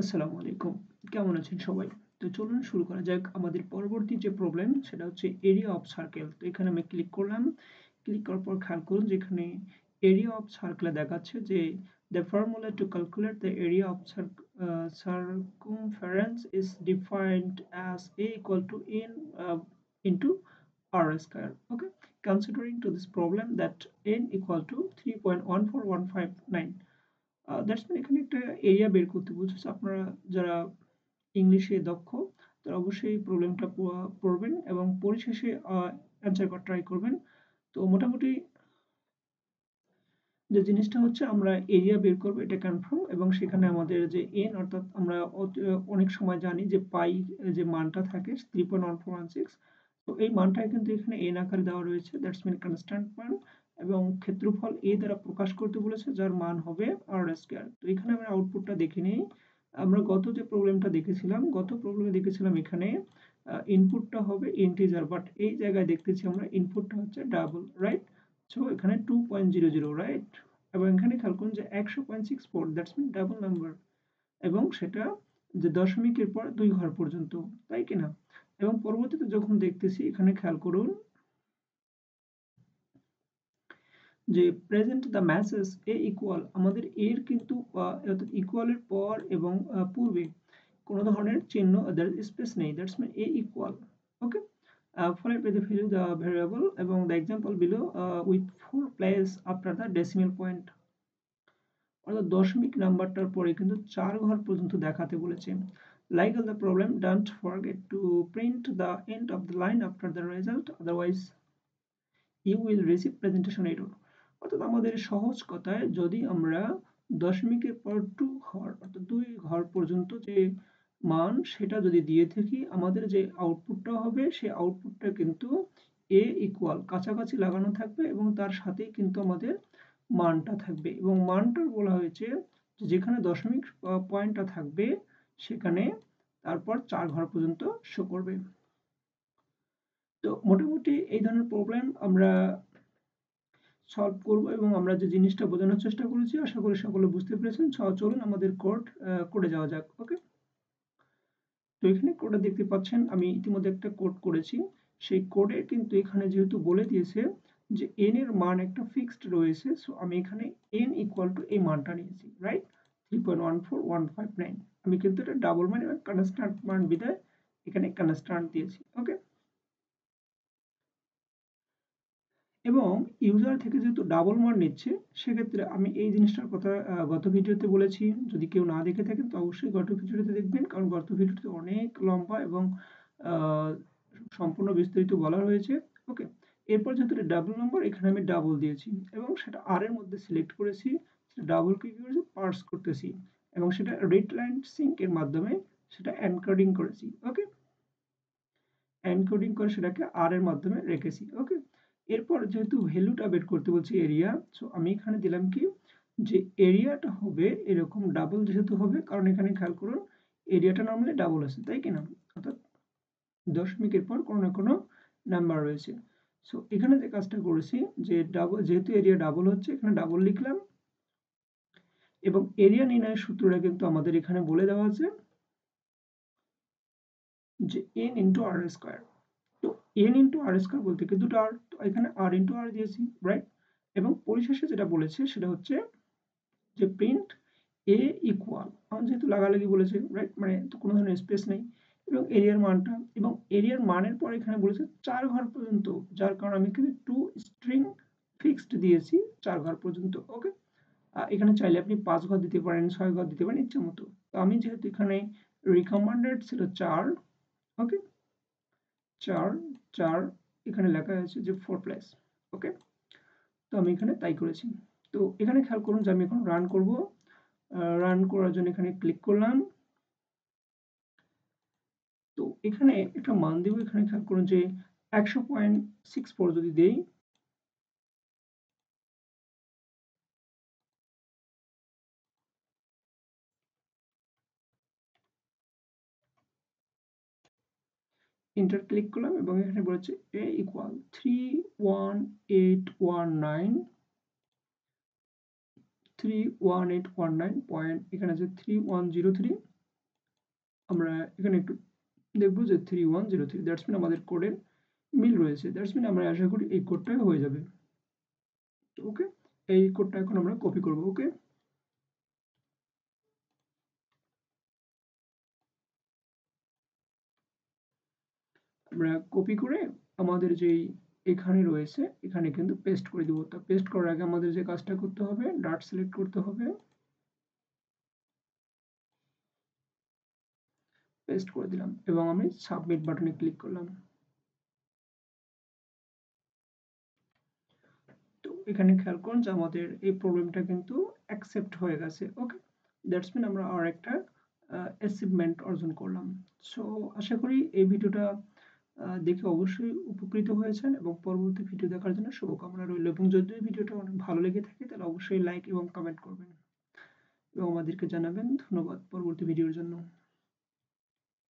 আসসালামু আলাইকুম। কেমন আছেন সবাই? তো চলুন শুরু করা যাক। আমাদের পরবর্তী যে প্রবলেম সেটা হচ্ছে এরিয়া অফ সার্কেল। তো এখানে আমি ক্লিক করলাম। ক্লিক করার পর খেয়াল করুন যে এখানে এরিয়া অফ সার্কেলে দেখাচ্ছে যে the formula to calculate the area of circumference is defined as a equal to n into r square. Okay, considering to this problem that n equal to 3.14159. That's mean এখানে একটা area বের করতে বলছে। So আপনারা যারা ইংলিশে দক্ষ তারা অবশ্যই এই প্রবলেমটা পড়বেন এবং পরিশেষে অ্যান্সার করার ট্রাই করবেন। তো মোটামুটি যে জিনিসটা হচ্ছে আমরা এরিয়া বের করব এটা কনফার্ম এবং সেখানে আমাদের যে n অর্থাৎ আমরা অনেক সময় জানি যে পাই যে মানটা থাকে 3.1416। তো এই মানটাই কিন্তু এখানে n আকারে দেওয়া রয়েছে। দ্যাটস মিন কনস্ট্যান্ট মান এবং ক্ষেত্রফল a দ্বারা প্রকাশ করতে বলেছে যার মান হবে r স্কয়ার। তো এখানে আমরা আউটপুটটা দেখে নেই। আমরা গত যে প্রবলেমটা দেখেছিলাম, গত প্রবলেমে দেখেছিলাম এখানে ইনপুটটা হবে ইন্টিজার, বাট এই জায়গায় দেখতেছি আমরা ইনপুটটা হচ্ছে ডাবল, রাইট? সো এখানে 2.00, রাইট? এবং এখানে খেয়াল করুন যে 100.64 দ্যাটস মিন ডাবল নাম্বার এবং সেটা যে দশমিকের পর 2 ঘর পর্যন্ত, তাই কিনা? এবং পরবর্তীতে যখন দেখতেছি এখানে খেয়াল করুন যে present the message A equal, আমাদের এর কিন্তু অর্থাৎ ইকুয়ালের পর এবং পূর্বে কোনো ধরনের চিহ্ন স্পেস নেই, that's mean A equal. Okay, followed by the value the variable এবং the example below with 4 place after the decimal point, অর্থাৎ দশমিক নাম্বারটার পরে কিন্তু 4 ঘর পর্যন্ত দেখাতে বলেছে। Like all the problem, don't forget to print the end of the line after the result, otherwise you will receive presentation error. অর্থাৎ আমাদের সহজ কথায় যদি আমরা দশমিকের পর 2 ঘর অর্থাৎ 2 ঘর পর্যন্ত যে মান সেটা যদি দিয়ে থাকি, আমাদের যে আউটপুটটা হবে সেই আউটপুটটা কিন্তু a ইকুয়াল কাছাকাছি লাগানো থাকবে এবং তার সাথেই কিন্তু আমাদের মানটা থাকবে এবং মানটা বলা হয়েছে যেখানে দশমিক পয়েন্টটা থাকবে সেখানে তারপর 4 ঘর পর্যন্ত শো করবে। তো মোটামুটি এই ধরনের প্রবলেম আমরা সলভ করব এবং আমরা যে জিনিসটা বোঝানোর চেষ্টা করেছি আশা করি সকলে বুঝতে পেরেছেন। চলুন আমাদের কোডে যাওয়া যাক। ওকে, তো এখানে কোডে দেখতে পাচ্ছেন আমি ইতিমধ্যে একটা কোড করেছি। সেই কোডে কিন্তু এখানে যেহেতু বলে দিয়েছে যে n এর মান একটা ফিক্সড রয়েছে, সো আমি এখানে n ইকুয়াল টু এই মানটা নিয়েছি, রাইট? 3.14159। আমি কিন্তু এটা ডাবল মান এবং কনস্ট্যান্ট মান বিধায় এখানে কনস্ট্যান্ট দিয়েছি। ওকে, এবং ইউজার থেকে যেহেতু ডাবল মান নিচ্ছে সেক্ষেত্রে আমি এই জিনিসটার কথা গত ভিডিওতে বলেছি। যদি কেউ না দেখে থাকেন তো অবশ্যই গত ভিডিওতে দেখবেন, কারণ গত ভিডিওতে অনেক লম্বা এবং আহ, সম্পূর্ণ বিস্তারিত বলা হয়েছে। ওকে, এরপর যেহেতু ডাবল নাম্বার এখানে আমি ডাবল দিয়েছি এবং সেটা আর এর মধ্যে সিলেক্ট করেছি, ডাবলকে কি করেছি পার্স করতেছি এবং সেটা রিড লাইন সিঙ্ক এর মাধ্যমে সেটা এনকোডিং করেছি। ওকে, এনকোডিং করে সেটাকে আর এর মাধ্যমে রেখেছি। ওকে, এরপর যেহেতু ভ্যালুটা বের করতে বলছি এরিয়া, সো আমি এখানে দিলাম কি যে এরিয়াটা হবে এরকম ডাবল যেহেতু হবে, কারণ এখানে খেয়াল করুন এরিয়াটা নরমালি ডাবল আছে, তাই কিনা? অর্থাৎ দশমিকের পর কোনো না কোনো নাম্বার রয়েছে। সো এখানে যে কাজটা করেছি যে ডাবল যেহেতু এরিয়া ডাবল হচ্ছে এখানে ডাবল লিখলাম এবং এরিয়া নির্ণয়ের সূত্রটা কিন্তু আমাদের এখানে বলে দেওয়া আছে যে n ইন্টু আর স্কোয়ার। তো n ইন্টু আর স্কোয়ার বলতে কি দুটো আর, তো এখানে r ইন্টু আর দিয়েছি, রাইট? এবং পরিশেষে যেটা বলেছে সেটা হচ্ছে যে প্রিন্ট a ইকুয়াল, আমার যেহেতু লাগালাগি বলেছে, রাইট? মানে তো কোনো ধরনের স্পেস নেই এবং এরিয়ার মানটা এবং এরিয়ার মানের পর এখানে বলেছে 4 ঘর পর্যন্ত, যার কারণে আমি এখানে টু স্ট্রিং ফিক্সড দিয়েছি 4 ঘর পর্যন্ত। ওকে, এখানে চাইলে আপনি 5 ঘর দিতে পারেন, 6 ঘর দিতে পারেন ইচ্ছা মতো। তো আমি যেহেতু এখানে রিকমান্ডেড ছিল 4, ওকে, 4 4 এখানে লেখা আছে যে 4 প্লাস। ওকে, তো আমি এখানে তাই করেছি। তো এখানে খেয়াল করুন যে আমি এখন রান করব। রান করার জন্য এখানে ক্লিক করলাম। তো এখানে একটা মান দেব, এখানে খেয়াল করুন যে 100.64 যদি দেই, এন্টার ক্লিক করলাম এবং এখানে বলেছে a ইকুয়াল 31819 পয়েন্ট, এখানে আছে 3103 আমরা এখানে একটু দেখব যে 3103 দ্যাটস মিন আমাদের কোডের মিল রয়েছে। দ্যাটস মিন আমরা আশা করি এই কোডটা হয়ে যাবে। ওকে, এই কোডটা এখন আমরা কপি করব। ওকে, আমরা কপি করে আমাদের যেই এখানে রয়েছে এখানে কিন্তু পেস্ট করে দিব। তা পেস্ট করার আগে আমাদের যে কাজটা করতে হবে, ডাট সিলেক্ট করতে হবে, পেস্ট করে দিলাম এবং আমি সাবমিট বাটনে ক্লিক করলাম। তো এখানে খেয়াল করুন যে আমাদের এই প্রবলেমটা কিন্তু অ্যাকসেপ্ট হয়ে গেছে। ওকে, দ্যাটস মিন আমরা আর একটা অ্যাচিভমেন্ট অর্জন করলাম। সো আশা করি এই ভিডিওটা দেখে অবশ্যই উপকৃত হয়েছেন এবং পরবর্তী ভিডিও দেখার জন্য শুভকামনা রইল। এবং যদি ভিডিওটা অনেক ভালো লেগে থাকে তাহলে অবশ্যই লাইক এবং কমেন্ট করবেন এবং আমাদেরকে জানাবেন। ধন্যবাদ পরবর্তী ভিডিওর জন্য।